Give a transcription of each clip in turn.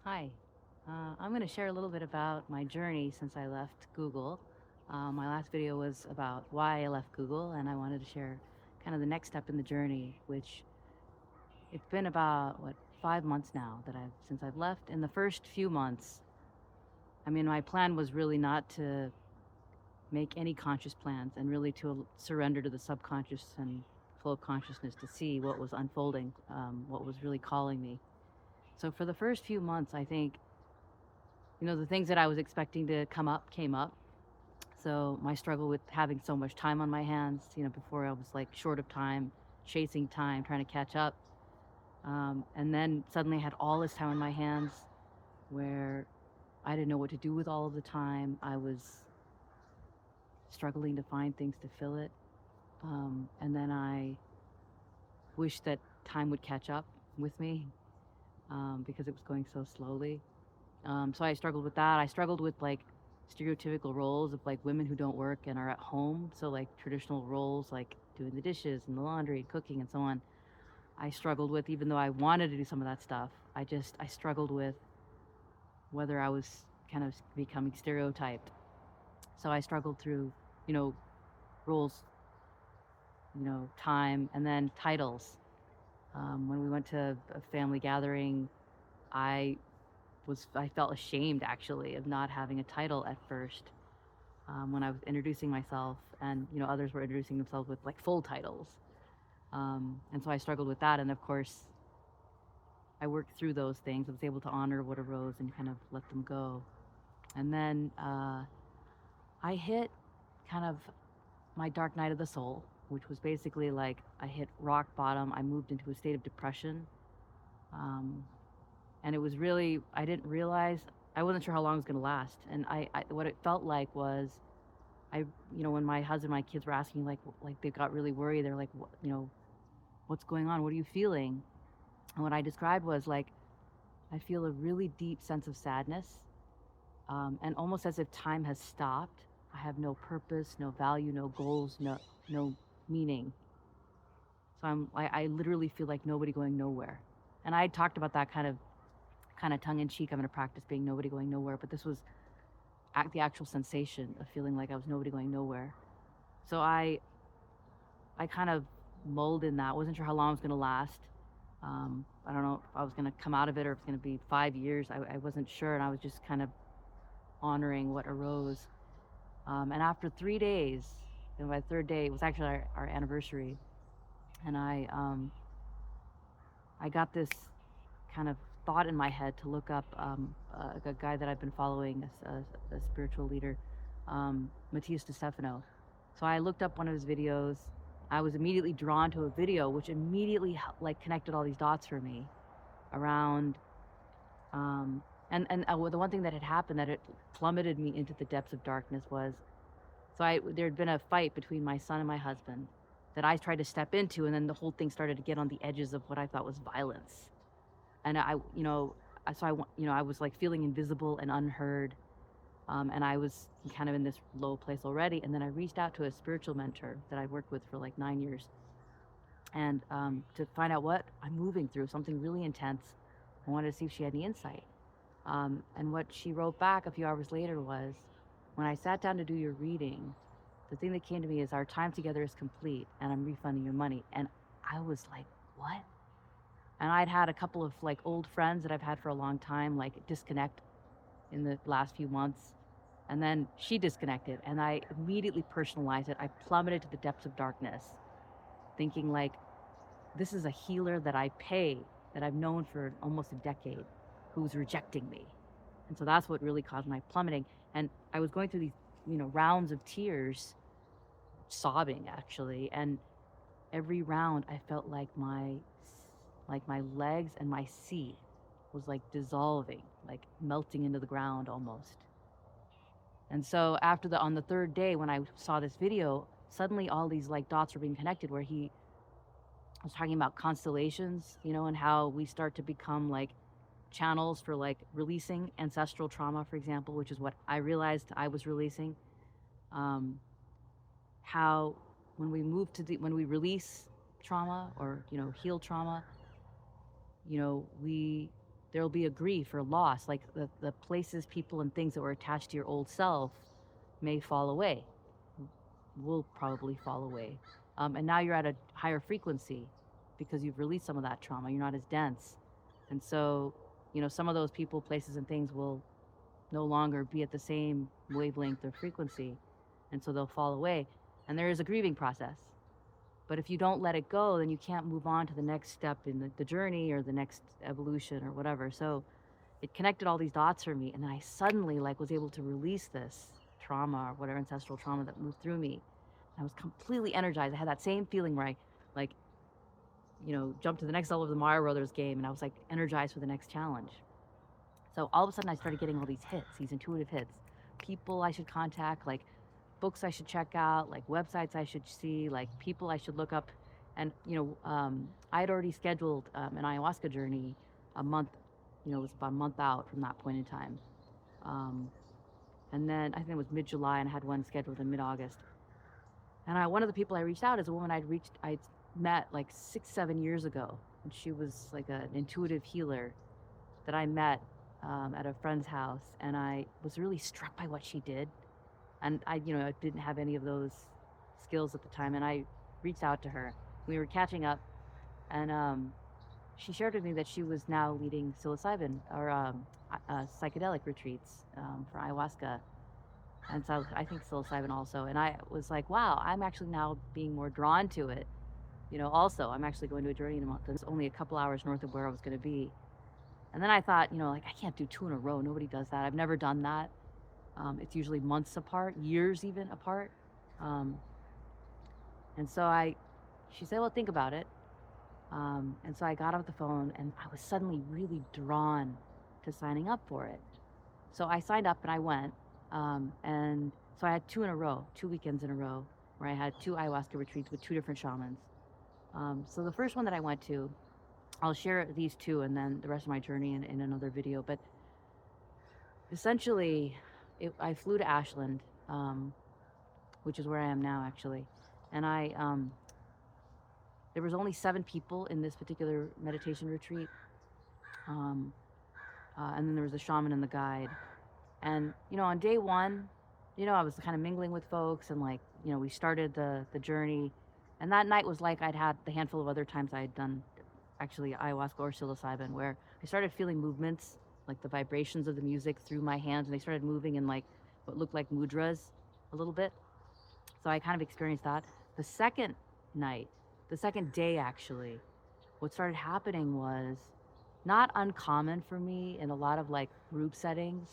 Hi. I'm going to share a little bit about my journey since I left Google. My last video was about why I left Google, and I wanted to share kind of the next step in the journey, which it's been about, 5 months now that since I've left. In the first few months, I mean, my plan was really not to make any conscious plans and really to surrender to the subconscious and flow of consciousness to see what was unfolding, what was really calling me. So for the first few months, I think the things that I was expecting to come up came up. So my struggle with having so much time on my hands, before I was like short of time, chasing time, trying to catch up. And then suddenly I had all this time on my hands where I didn't know what to do with all of the time. I was struggling to find things to fill it. And then I wished that time would catch up with me because it was going so slowly. So I struggled with that. I struggled with like stereotypical roles of like women who don't work and are at home. So like traditional roles like doing the dishes and the laundry, cooking and so on. I struggled with, even though I wanted to do some of that stuff. I struggled with whether I was kind of becoming stereotyped. So I struggled through, you know, roles, time, and then titles. When we went to a family gathering, I I felt ashamed actually of not having a title at first, when I was introducing myself, and others were introducing themselves with like full titles, and so I struggled with that. And of course, I worked through those things. I was able to honor what arose and kind of let them go. And then I hit kind of my dark night of the soul, which was basically like I hit rock bottom. I moved into a state of depression. Um, and it was really, I didn't realize, I wasn't sure how long it was going to last. And what it felt like was, when my husband, my kids were asking, like they got really worried. They're like, what's going on? What are you feeling? And what I described was like, I feel a really deep sense of sadness, and almost as if time has stopped. I have no purpose, no value, no goals, no meaning. So I literally feel like nobody going nowhere. And I talked about that kind of tongue in cheek. I'm going to practice being nobody going nowhere, but this was the actual sensation of feeling like I was nobody going nowhere. So I kind of mulled in that. Wasn't sure how long it was going to last. I don't know if I was going to come out of it or if it's going to be 5 years. I wasn't sure, and I was just kind of honoring what arose. And after 3 days, and by the third day, it was actually our anniversary, and I got this kind of thought in my head to look up a guy that I've been following, a spiritual leader, Matthias DeStefano. So I looked up one of his videos. I was immediately drawn to a video, which immediately like connected all these dots for me around. And the one thing that had happened that it plummeted me into the depths of darkness was, there had been a fight between my son and my husband that I tried to step into, and then the whole thing started to get on the edges of what I thought was violence. And I was like feeling invisible and unheard, and I was kind of in this low place already. And then I reached out to a spiritual mentor that I worked with for like 9 years, and to find out what I'm moving through, something really intense. I wanted to see if she had any insight. And what she wrote back a few hours later was, when I sat down to do your reading, the thing that came to me is, our time together is complete and I'm refunding your money. And I was like, what? And I'd had a couple of like old friends that I've had for a long time, like disconnect in the last few months. And then she disconnected, and I immediately personalized it. I plummeted to the depths of darkness, thinking like, this is a healer that I pay, that I've known for almost a decade, who's rejecting me. And so that's what really caused my plummeting. And I was going through these, rounds of tears, sobbing actually. And every round I felt like my legs and my seat was like dissolving, like melting into the ground almost. And so on the third day, when I saw this video, suddenly all these like dots were being connected, where he was talking about constellations, and how we start to become like channels for like releasing ancestral trauma, for example, which is what I realized I was releasing. How when we release trauma, or heal trauma, we there'll be a grief or loss, like the places, people, and things that were attached to your old self may fall away, will probably fall away. And now you're at a higher frequency because you've released some of that trauma. You're not as dense. And so, some of those people, places, and things will no longer be at the same wavelength or frequency. And so they'll fall away. And there is a grieving process. But if you don't let it go, then you can't move on to the next step in the journey or the next evolution or whatever. So it connected all these dots for me. And then I suddenly was able to release this trauma or whatever ancestral trauma that moved through me. I was completely energized. I had that same feeling where I jumped to the next level of the Mario Brothers game, and I was energized for the next challenge. So all of a sudden I started getting all these hits, these intuitive hits. People I should contact, books I should check out, websites I should see, people I should look up. And, I had already scheduled an ayahuasca journey a month, it was about a month out from that point in time. And then I think it was mid-July, and I had one scheduled in mid-August. And one of the people I reached out is a woman I'd met 6-7 years ago. And she was an intuitive healer that I met at a friend's house. And I was really struck by what she did. And I didn't have any of those skills at the time. And I reached out to her. We were catching up. And she shared with me that she was now leading psilocybin or psychedelic retreats for ayahuasca. And so I think psilocybin also. And I was like, wow, I'm actually now being more drawn to it. Also, I'm actually going to a journey in a month. It's only a couple hours north of where I was going to be. And then I thought, I can't do 2 in a row. Nobody does that. I've never done that. It's usually months apart, years even apart. And so she said, well, think about it. And so I got off the phone, and I was suddenly really drawn to signing up for it. So I signed up and I went. And so I had 2 in a row, 2 weekends in a row, where I had 2 ayahuasca retreats with 2 different shamans. So the first one that I went to, I'll share these 2 and then the rest of my journey in another video. But essentially, I flew to Ashland, which is where I am now, actually. And there was only 7 people in this particular meditation retreat. And then there was the shaman and the guide. And, on day 1, I was kind of mingling with folks, and we started the journey. And that night was like I'd had the handful of other times I had done actually ayahuasca or psilocybin, where I started feeling movements, the vibrations of the music through my hands, and they started moving in what looked like mudras a little bit. So I kind of experienced that. The second day actually, what started happening was not uncommon for me in a lot of group settings.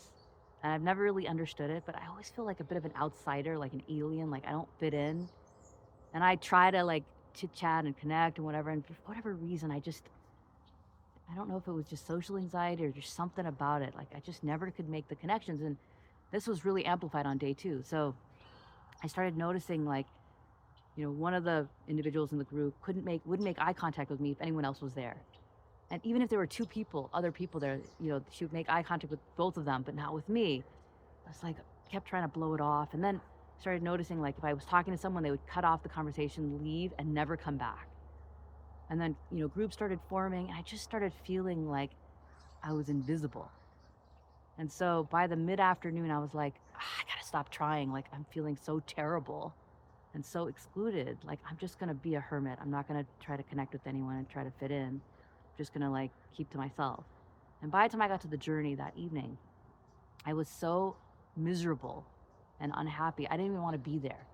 And I've never really understood it, but I always feel like a bit of an outsider, like an alien, I don't fit in. And I try to chit chat and connect and whatever. And for whatever reason, I don't know if it was just social anxiety or just something about it. I just never could make the connections. And this was really amplified on day 2. So I started noticing one of the individuals in the group wouldn't make eye contact with me if anyone else was there. And even if there were 2 other people there, she would make eye contact with both of them, but not with me. I was kept trying to blow it off. And then started noticing if I was talking to someone, they would cut off the conversation, leave, and never come back. And then, groups started forming, and I just started feeling like I was invisible. And so by the mid-afternoon, I was like, I gotta stop trying. I'm feeling so terrible and so excluded. I'm just gonna be a hermit. I'm not gonna try to connect with anyone and try to fit in. I'm just gonna keep to myself. And by the time I got to the journey that evening, I was so miserable and unhappy. I didn't even want to be there.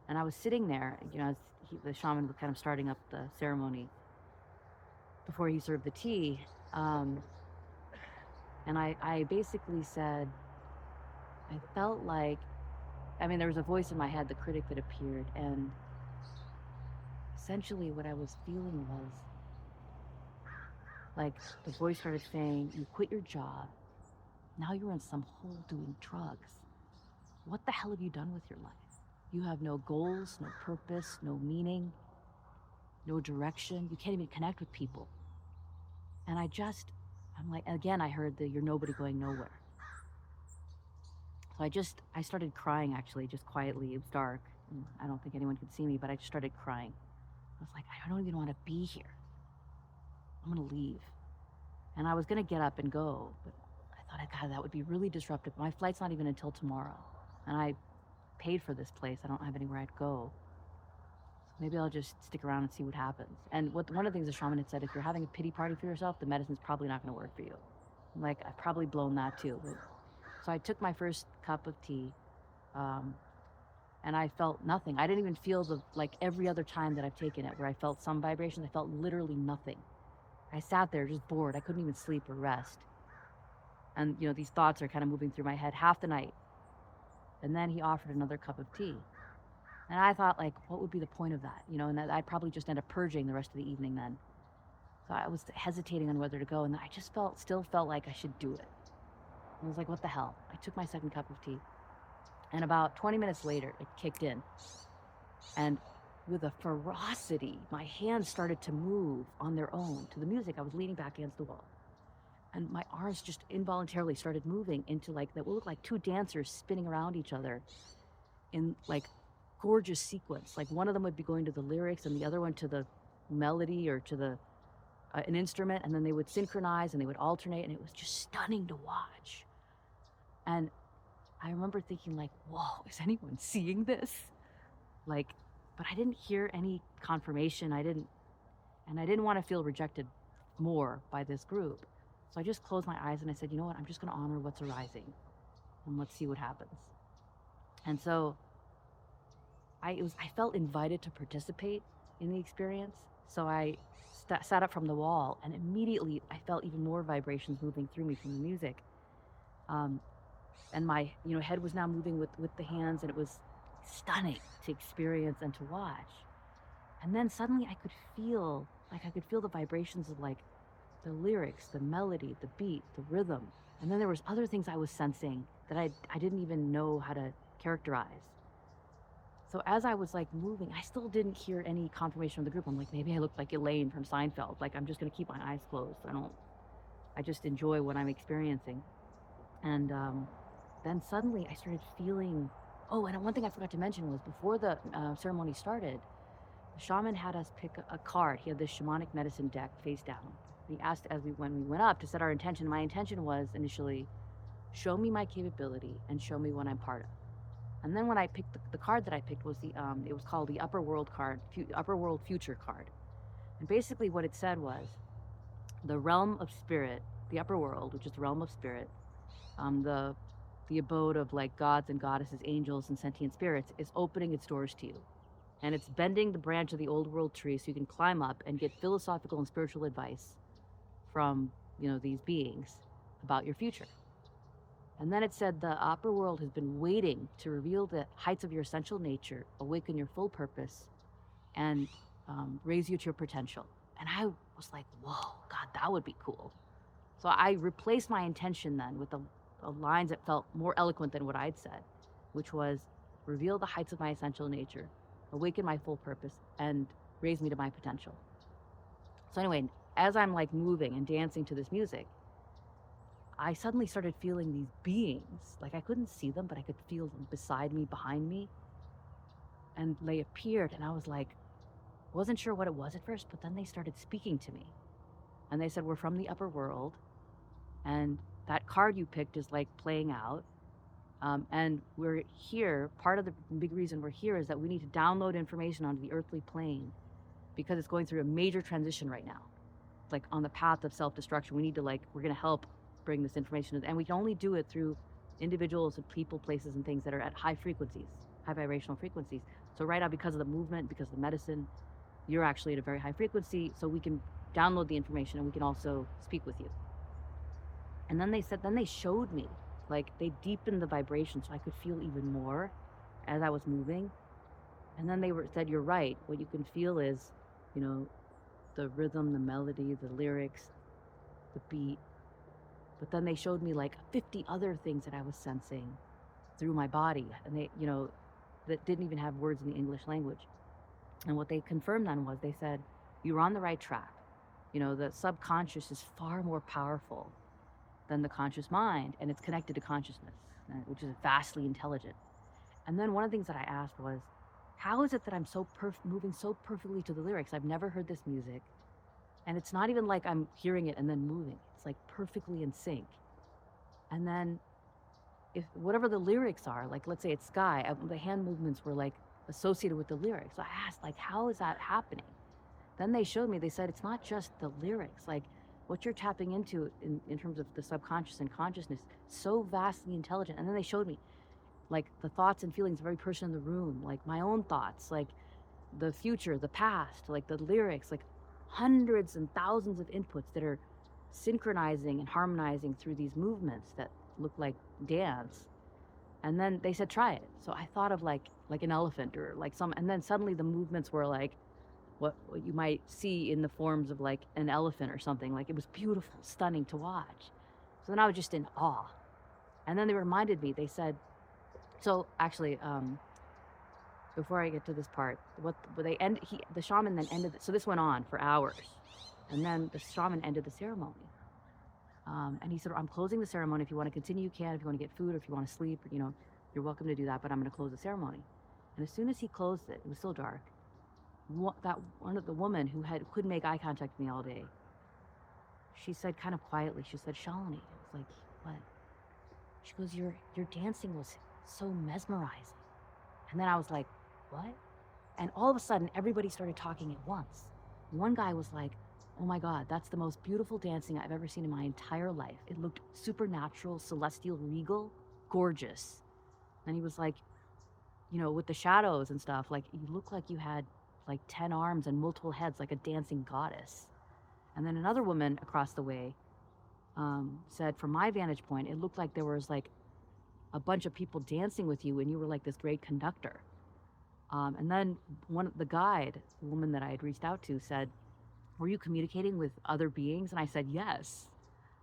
And I was sitting there, as the shaman was kind of starting up the ceremony before he served the tea. And I basically said, I felt there was a voice in my head, the critic that appeared. And essentially what I was feeling was the voice started saying, you quit your job. Now you're in some hole doing drugs. What the hell have you done with your life? You have no goals, no purpose, no meaning, no direction. You can't even connect with people. And again, I heard the you're nobody going nowhere. So I started crying actually, just quietly. It was dark. And I don't think anyone could see me, but I just started crying. I was I don't even want to be here. I'm gonna leave. And I was going to get up and go, but I thought, God, that would be really disruptive. My flight's not even until tomorrow. And I paid for this place. I don't have anywhere I'd go. So maybe I'll just stick around and see what happens. And one of the things the shaman had said, if you're having a pity party for yourself, the medicine's probably not going to work for you. I'm like, I've probably blown that too. So I took my first cup of tea, and I felt nothing. I didn't even feel like every other time that I've taken it, where I felt some vibrations. I felt literally nothing. I sat there just bored. I couldn't even sleep or rest. And, these thoughts are kind of moving through my head half the night. And then he offered another cup of tea. And I thought, like, what would be the point of that? And I'd probably just end up purging the rest of the evening then. So I was hesitating on whether to go. And I just still felt like I should do it. I was like, what the hell? I took my second cup of tea. And about 20 minutes later, it kicked in. And with a ferocity, my hands started to move on their own to the music. I was leaning back against the wall. And my arms just involuntarily started moving into like that would look like two dancers spinning around each other in like gorgeous sequence. Like one of them would be going to the lyrics and the other one to the melody or to the an instrument, and then they would synchronize and they would alternate, and it was just stunning to watch. And I remember thinking like, whoa, is anyone seeing this? Like, but I didn't hear any confirmation. I didn't want to feel rejected more by this group. So I just closed my eyes and I said, you know what, I'm just going to honor what's arising and let's see what happens. And so I felt invited to participate in the experience. So I sat up from the wall, and immediately I felt even more vibrations moving through me from the music. And my head was now moving with the hands, and it was stunning to experience and to watch. And then suddenly I could feel the vibrations of like the lyrics, the melody, the beat, the rhythm. And then there was other things I was sensing that I didn't even know how to characterize. So as I was like moving, I still didn't hear any confirmation from the group. I'm like, maybe I look like Elaine from Seinfeld. Like, I'm just going to keep my eyes closed. I just enjoy what I'm experiencing. And then suddenly I started feeling, oh, and one thing I forgot to mention was before the ceremony started, the shaman had us pick a card. He had this shamanic medicine deck face down. He asked when we went up to set our intention. My intention was initially, show me my capability and show me what I'm part of. And then when I picked the card that I picked was it was called the Upper World card, Upper World Future card. And basically what it said was, the realm of spirit, the upper world, which is the realm of spirit, the abode of like gods and goddesses, angels and sentient spirits, is opening its doors to you. And it's bending the branch of the old world tree so you can climb up and get philosophical and spiritual advice from, these beings about your future. And then it said the upper world has been waiting to reveal the heights of your essential nature, awaken your full purpose, and raise you to your potential. And I was like, whoa, God, that would be cool. So I replaced my intention then with the lines that felt more eloquent than what I'd said, which was, reveal the heights of my essential nature, awaken my full purpose, and raise me to my potential. So anyway, as I'm like moving and dancing to this music, I suddenly started feeling these beings. Like I couldn't see them, but I could feel them beside me, behind me. And they appeared, and I was like, wasn't sure what it was at first, but then they started speaking to me. And they said, we're from the upper world, and that card you picked is like playing out. And we're here, part of the big reason we're here is that we need to download information onto the earthly plane because it's going through a major transition right now. Like on the path of self-destruction, we're going to help bring this information, and we can only do it through individuals and people, places, and things that are at high frequencies, high vibrational frequencies. So right now, because of the movement, because of the medicine, you're actually at a very high frequency, so we can download the information and we can also speak with you. And then they showed me, like they deepened the vibration so I could feel even more as I was moving. And then they said, you're right, what you can feel is, the rhythm, the melody, the lyrics, the beat. But then they showed me like 50 other things that I was sensing through my body, and they, that didn't even have words in the English language. And what they confirmed then was, they said, you're on the right track. The subconscious is far more powerful than the conscious mind, and it's connected to consciousness, which is vastly intelligent. And then one of the things that I asked was, how is it that I'm moving so perfectly to the lyrics? I've never heard this music. And it's not even like I'm hearing it and then moving. It's like perfectly in sync. And then if whatever the lyrics are, like let's say it's sky, the hand movements were like associated with the lyrics. So I asked, like, how is that happening? Then they showed me, they said, it's not just the lyrics, like what you're tapping into in terms of the subconscious and consciousness, so vastly intelligent. And then they showed me like the thoughts and feelings of every person in the room, like my own thoughts, like the future, the past, like the lyrics, like hundreds and thousands of inputs that are synchronizing and harmonizing through these movements that look like dance. And then they said, try it. So I thought of like an elephant or like some, and then suddenly the movements were like what you might see in the forms of like an elephant or something. Like it was beautiful, stunning to watch. So then I was just in awe. And then they reminded me, they said, so actually, before I get to this part, the shaman then ended, so this went on for hours. And then the shaman ended the ceremony. And he said, I'm closing the ceremony. If you want to continue, you can. If you want to get food or if you want to sleep, you know, you're welcome to do that, but I'm going to close the ceremony. And as soon as he closed it, it was still dark. One of the woman who couldn't make eye contact with me all day, she said kind of quietly, she said, Shalini. I was like, what? She goes, your dancing was so mesmerizing. And then I was like, what? And all of a sudden, everybody started talking at once. One guy was like, oh my God, that's the most beautiful dancing I've ever seen in my entire life. It looked supernatural, celestial, regal, gorgeous. And he was like, you know, with the shadows and stuff, like you look like you had like 10 arms and multiple heads, like a dancing goddess. And then another woman across the way said, from my vantage point, it looked like there was like a bunch of people dancing with you and you were like this great conductor. And then the guide, the woman that I had reached out to, said, were you communicating with other beings? And I said, yes.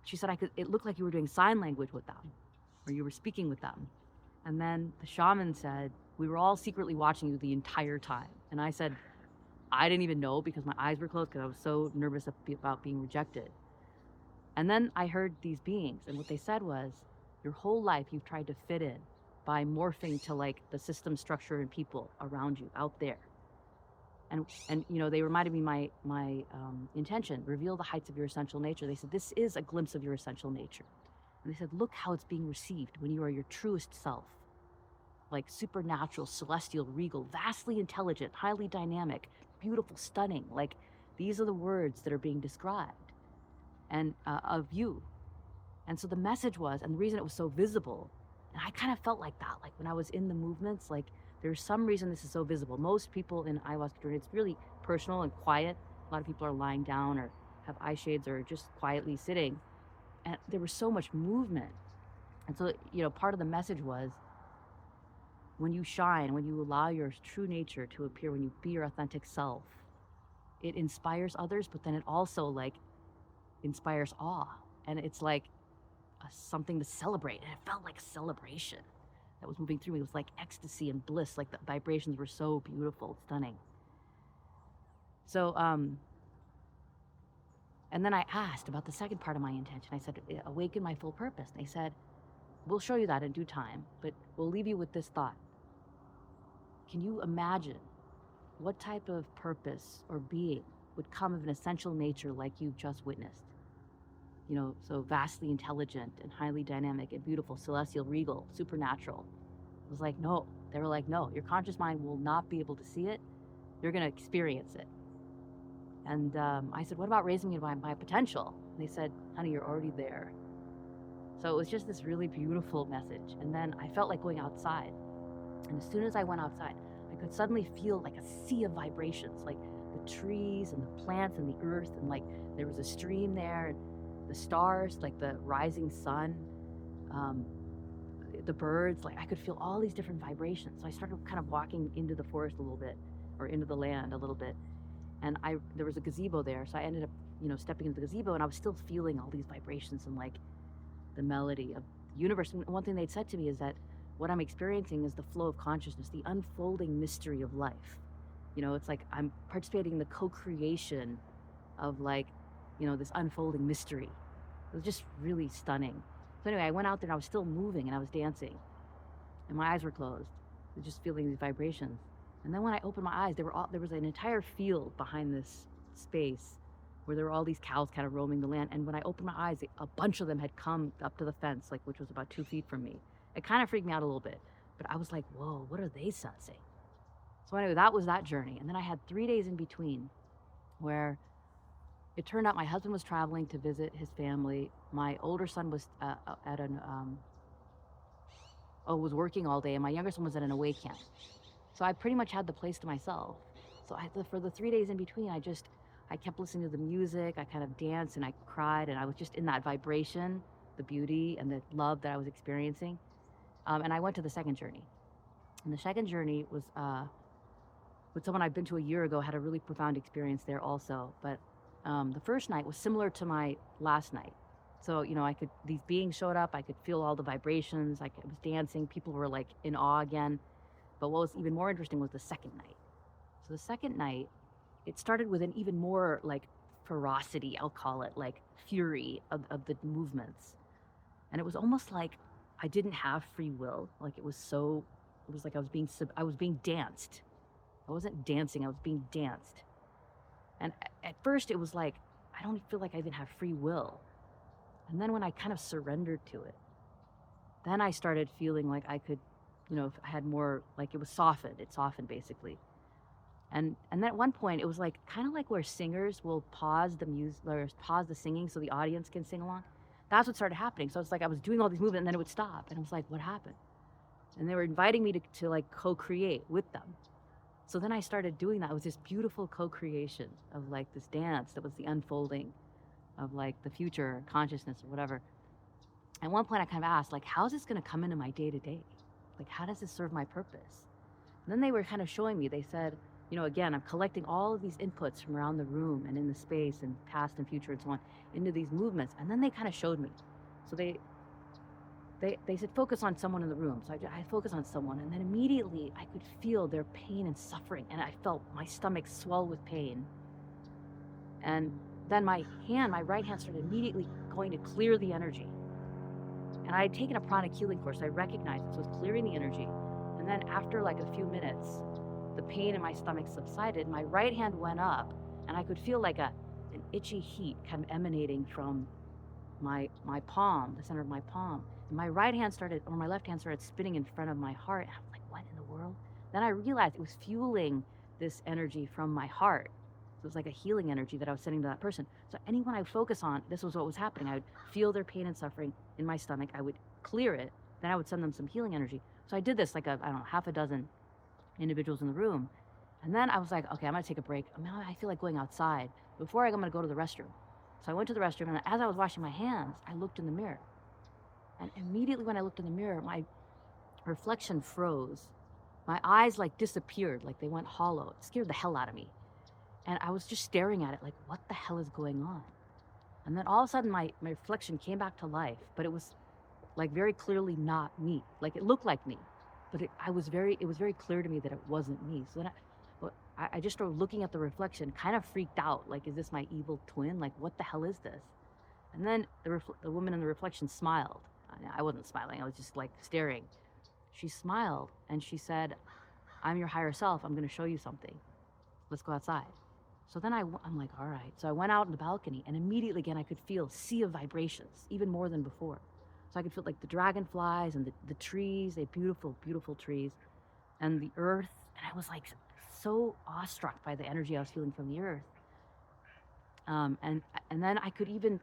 She said, it looked like you were doing sign language with them, or you were speaking with them. And then the shaman said, we were all secretly watching you the entire time. And I said, I didn't even know because my eyes were closed because I was so nervous about being rejected. And then I heard these beings, and what they said was, your whole life you've tried to fit in by morphing to like the system, structure, and people around you out there. And you know, they reminded me my intention, reveal the heights of your essential nature. They said, this is a glimpse of your essential nature. And they said, look how it's being received when you are your truest self. Like supernatural, celestial, regal, vastly intelligent, highly dynamic, beautiful, stunning. Like these are the words that are being described and of you. And so the message was, and the reason it was so visible, and I kind of felt like that, like when I was in the movements, like there's some reason this is so visible. Most people in ayahuasca journey, it's really personal and quiet. A lot of people are lying down or have eye shades or just quietly sitting. And there was so much movement. And so, you know, part of the message was, when you shine, when you allow your true nature to appear, when you be your authentic self, it inspires others, but then it also like inspires awe. And it's like something to celebrate. And it felt like a celebration that was moving through me. It was like ecstasy and bliss. Like the vibrations were so beautiful, stunning. So, and then I asked about the second part of my intention. I said, awaken my full purpose. And they said, we'll show you that in due time, but we'll leave you with this thought. Can you imagine what type of purpose or being would come of an essential nature like you've just witnessed? You know, so vastly intelligent and highly dynamic and beautiful, celestial, regal, supernatural. It was like, no. They were like, no, your conscious mind will not be able to see it. You're going to experience it. And I said, what about raising me to my potential? And they said, honey, you're already there. So it was just this really beautiful message. And then I felt like going outside. And as soon as I went outside, I could suddenly feel like a sea of vibrations, like the trees and the plants and the earth. And like there was a stream there, and the stars, like the rising sun, the birds, like I could feel all these different vibrations. So I started kind of walking into the forest a little bit, or into the land a little bit. And there was a gazebo there. So I ended up, you know, stepping into the gazebo, and I was still feeling all these vibrations and like the melody of the universe. And one thing they'd said to me is that what I'm experiencing is the flow of consciousness, the unfolding mystery of life. You know, it's like I'm participating in the co-creation of like, you know, this unfolding mystery. It was just really stunning. So anyway, I went out there and I was still moving and I was dancing. And my eyes were closed. I was just feeling these vibrations. And then when I opened my eyes, there was an entire field behind this space where there were all these cows kind of roaming the land. And when I opened my eyes, a bunch of them had come up to the fence, like which was about 2 feet from me. It kind of freaked me out a little bit, but I was like, whoa, what are they sensing? So anyway, that was that journey. And then I had 3 days in between where it turned out my husband was traveling to visit his family. My older son was was working all day, and my younger son was at an away camp. So I pretty much had the place to myself. So for the 3 days in between, I kept listening to the music. I kind of danced and I cried, and I was just in that vibration, the beauty and the love that I was experiencing. And I went to the second journey. And the second journey was with someone I'd been to a year ago, had a really profound experience there also. But the first night was similar to my last night. So, these beings showed up. I could feel all the vibrations. I was dancing. People were like in awe again. But what was even more interesting was the second night. So the second night, it started with an even more like ferocity, I'll call it, like fury of the movements. And it was almost like I didn't have free will. Like it was like I was being danced. I wasn't dancing, I was being danced. And at first it was like, I don't feel like I even have free will. And then when I kind of surrendered to it, then I started feeling like I could, I had more, like it softened basically. And then at one point it was like, kind of like where singers will pause the music, or pause the singing so the audience can sing along. That's what started happening. So it's like I was doing all these movements and then it would stop. And I was like, what happened? And they were inviting me to like co-create with them. So then I started doing that. It was this beautiful co-creation of like this dance that was the unfolding of like the future consciousness or whatever. At one point I kind of asked, like, how is this going to come into my day-to-day? Like, how does this serve my purpose? And then they were kind of showing me, they said, again, I'm collecting all of these inputs from around the room and in the space and past and future and so on into these movements. And then they kind of showed me. So they said, focus on someone in the room. So I focused on someone, and then immediately I could feel their pain and suffering. And I felt my stomach swell with pain. And then my right hand started immediately going to clear the energy. And I had taken a pranic healing course. I recognized it. So it was clearing the energy. And then after like a few minutes, the pain in my stomach subsided. My right hand went up, and I could feel like an itchy heat kind of emanating from my palm, the center of my palm. And my left hand started spinning in front of my heart. And I was like, what in the world? Then I realized it was fueling this energy from my heart. So it was like a healing energy that I was sending to that person. So anyone I would focus on, this was what was happening. I would feel their pain and suffering in my stomach. I would clear it. Then I would send them some healing energy. So I did this like half a dozen individuals in the room. And then I was like, okay, I'm going to take a break. I feel like going outside. Before I'm going to go to the restroom. So I went to the restroom, and as I was washing my hands, I looked in the mirror. And immediately when I looked in the mirror, my reflection froze. My eyes like disappeared, like they went hollow. It scared the hell out of me. And I was just staring at it like, what the hell is going on? And then all of a sudden my reflection came back to life, but it was like very clearly not me. Like it looked like me, but it was very clear to me that it wasn't me. So then I just started looking at the reflection, kind of freaked out. Like, is this my evil twin? Like, what the hell is this? And then the woman in the reflection smiled. I wasn't smiling. I was just like staring. She smiled and she said, I'm your higher self. I'm going to show you something. Let's go outside. So then I'm like, all right. So I went out on the balcony, and immediately again, I could feel a sea of vibrations, even more than before. So I could feel like the dragonflies and the trees, they beautiful, beautiful trees, and the earth. And I was like so awestruck by the energy I was feeling from the earth. And then I could even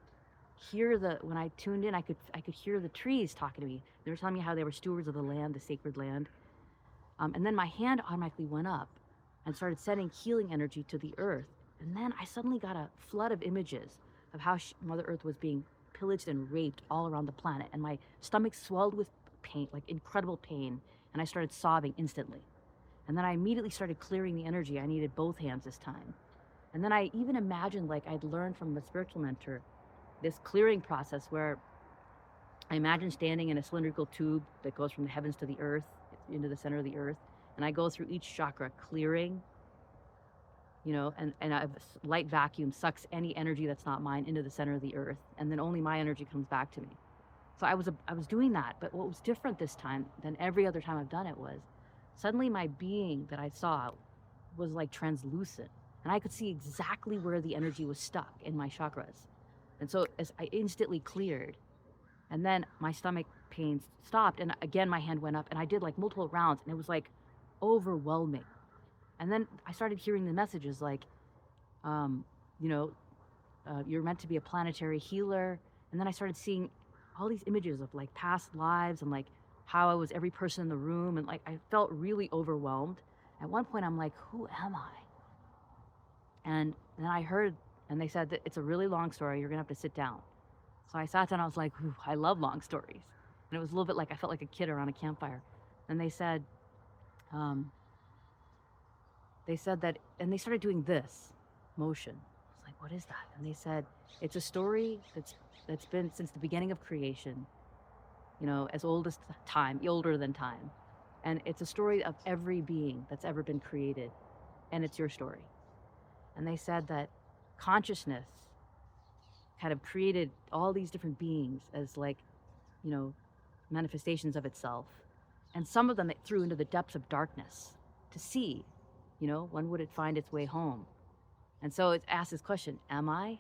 hear when I tuned in, I could hear the trees talking to me. They were telling me how they were stewards of the land, the sacred land. And then my hand automatically went up and started sending healing energy to the earth. And then I suddenly got a flood of images of how Mother Earth was being pillaged and raped all around the planet. And my stomach swelled with pain, like incredible pain. And I started sobbing instantly. And then I immediately started clearing the energy. I needed both hands this time. And then I even imagined, like I'd learned from a spiritual mentor, this clearing process where I imagined standing in a cylindrical tube that goes from the heavens to the earth, into the center of the earth. And I go through each chakra clearing, and a light vacuum sucks any energy that's not mine into the center of the earth. And then only my energy comes back to me. So I was doing that. But what was different this time than every other time I've done it was suddenly my being that I saw was like translucent. And I could see exactly where the energy was stuck in my chakras. And so as I instantly cleared, and then my stomach pains stopped, and again my hand went up, and I did like multiple rounds, and it was like overwhelming. And then I started hearing the messages like, um, you know, you're meant to be a planetary healer. And then I started seeing all these images of like past lives and like how I was every person in the room. And like I felt really overwhelmed. At one point, I'm like, who am I? And then I heard, and they said that it's a really long story. You're going to have to sit down. So I sat down. I was like, ooh, I love long stories. And it was a little bit like I felt like a kid around a campfire. And um, they said that, and they started doing this motion. I was like, what is that? And they said, it's a story that's been since the beginning of creation, you know, as old as time, older than time. And it's a story of every being that's ever been created. And it's your story. And they said that consciousness kind of created all these different beings as like, you know, manifestations of itself. And some of them it threw into the depths of darkness to see, you know, when would it find its way home? And so it asked this question, am I?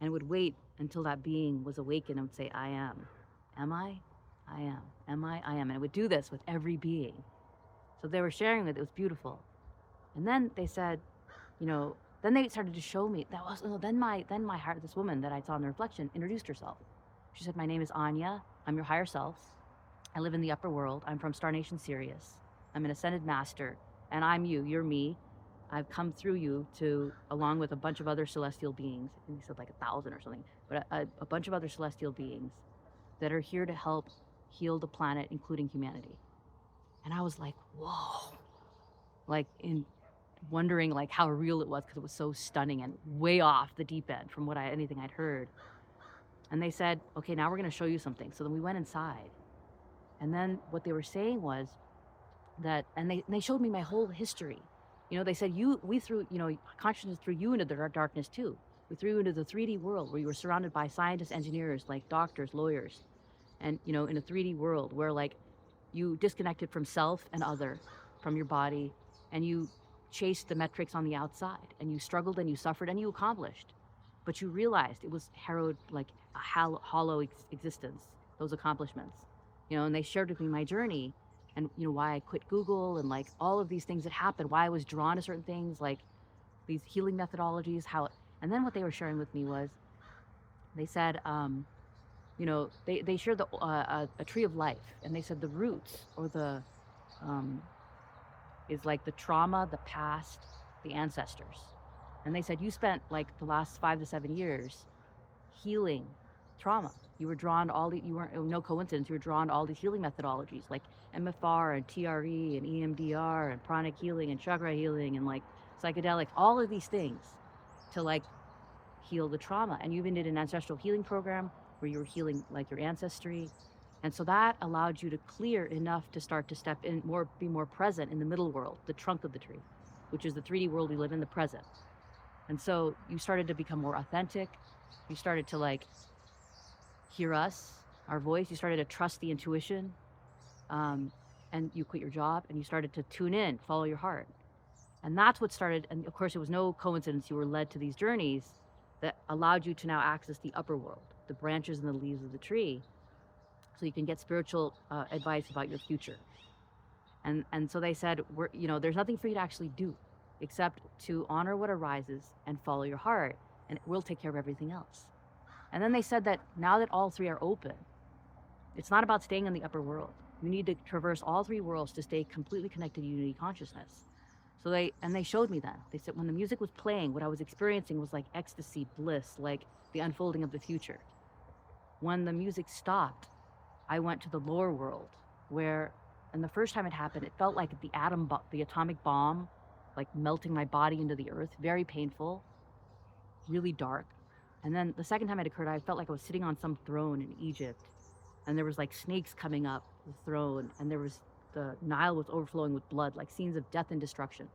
And it would wait until that being was awakened and would say, I am. Am I? I am. Am I? I am. And it would do this with every being. So they were sharing it. It was beautiful. And then they said, you know, then they started to show me that was, then my heart, this woman that I saw in the reflection introduced herself. She said, my name is Anya. I'm your higher selves. I live in the upper world. I'm from Star Nation Sirius. I'm an ascended master, and I'm you. You're me. I've come through you to, along with a bunch of other celestial beings. I think he said like 1,000 or something, but a bunch of other celestial beings that are here to help heal the planet, including humanity. And I was like, whoa, like in wondering like how real it was because it was so stunning and way off the deep end from anything I'd heard. And they said, okay, now we're going to show you something. So then we went inside. And then what they were saying was that, and they showed me my whole history. You know, they said, we threw, you know, consciousness threw you into the darkness too. We threw you into the 3D world where you were surrounded by scientists, engineers, like doctors, lawyers. And, you know, in a 3D world where like you disconnected from self and other, from your body, and you chased the metrics on the outside, and you struggled and you suffered and you accomplished. But you realized it was harrowed, like a hollow existence, those accomplishments. You know, and they shared with me my journey and, you know, why I quit Google and like all of these things that happened, why I was drawn to certain things, like these healing methodologies, and then what they were sharing with me was, they said, you know, they shared a tree of life, and they said the roots or the, is like the trauma, the past, the ancestors. And they said, you spent like the last 5 to 7 years healing trauma. You were drawn to you weren't, no coincidence, you were drawn to all these healing methodologies like MFR and TRE and EMDR and pranic healing and chakra healing and like psychedelics, all of these things to like heal the trauma. And you even did an ancestral healing program where you were healing like your ancestry. And so that allowed you to clear enough to start to step in more, be more present in the middle world, the trunk of the tree, which is the 3D world we live in, the present. And so you started to become more authentic. You started to like hear us, our voice. You started to trust the intuition. And you quit your job and you started to tune in, follow your heart. And that's what started. And of course, it was no coincidence you were led to these journeys that allowed you to now access the upper world, the branches and the leaves of the tree, so you can get spiritual advice about your future. And so they said, you know, there's nothing for you to actually do except to honor what arises and follow your heart, and it will take care of everything else. And then they said that now that all three are open, it's not about staying in the upper world. You need to traverse all three worlds to stay completely connected to unity consciousness. So they showed me that. They said when the music was playing, what I was experiencing was like ecstasy, bliss, like the unfolding of the future. When the music stopped, I went to the lower world where, and the first time it happened, it felt like the atomic bomb, like melting my body into the earth, very painful, really dark. And then the second time it occurred, I felt like I was sitting on some throne in Egypt, and there was like snakes coming up the throne, and the Nile was overflowing with blood, like scenes of death and destruction.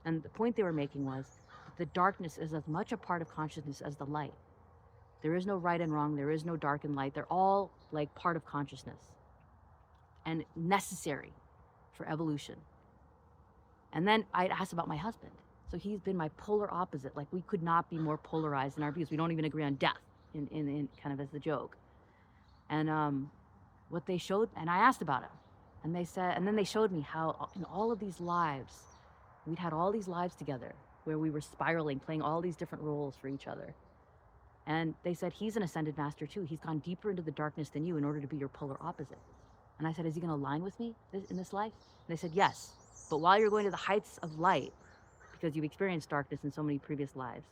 And the point they were making was that the darkness is as much a part of consciousness as the light. There is no right and wrong. There is no dark and light. They're all like part of consciousness and necessary for evolution. And then I asked about my husband. So he's been my polar opposite. Like, we could not be more polarized in our views. We don't even agree on death in kind of as the joke. And what they showed, and I asked about him, and they said, and then they showed me how in all of these lives, we'd had all these lives together where we were spiraling, playing all these different roles for each other. And they said, he's an ascended master too. He's gone deeper into the darkness than you in order to be your polar opposite. And I said, is he going to align with me in this life? And they said, yes. But while you're going to the heights of light, because you've experienced darkness in so many previous lives,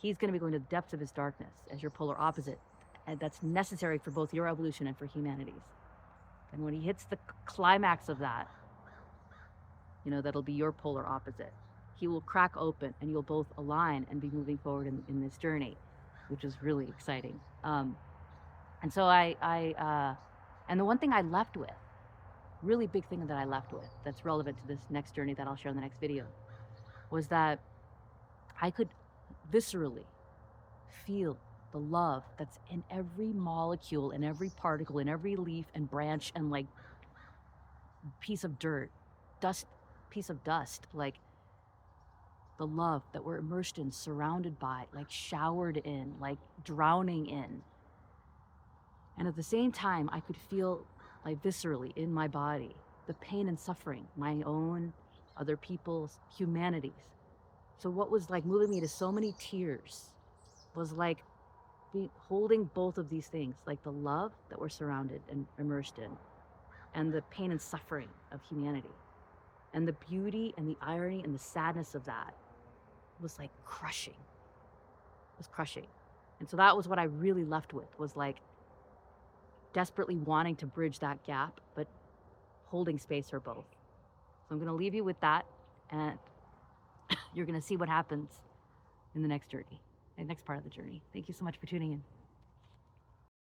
he's going to be going to the depths of his darkness as your polar opposite. And that's necessary for both your evolution and for humanity's. And when he hits the climax of that, you know, that'll be your polar opposite. He will crack open and you'll both align and be moving forward in this journey, which is really exciting. And so and the one thing I left with, really big thing that I left with that's relevant to this next journey that I'll share in the next video, was that I could viscerally feel the love that's in every molecule, in every particle, in every leaf and branch and like piece of dirt, piece of dust, like the love that we're immersed in, surrounded by, like showered in, like drowning in. And at the same time, I could feel like viscerally in my body the pain and suffering, my own, other people's, humanity's. So what was like moving me to so many tears was like holding both of these things, like the love that we're surrounded and immersed in, and the pain and suffering of humanity. And the beauty and the irony and the sadness of that was like crushing. It was crushing. And so that was what I really left with, was like desperately wanting to bridge that gap, but holding space for both. So I'm going to leave you with that, and you're going to see what happens in the next journey, the next part of the journey. Thank you so much for tuning in.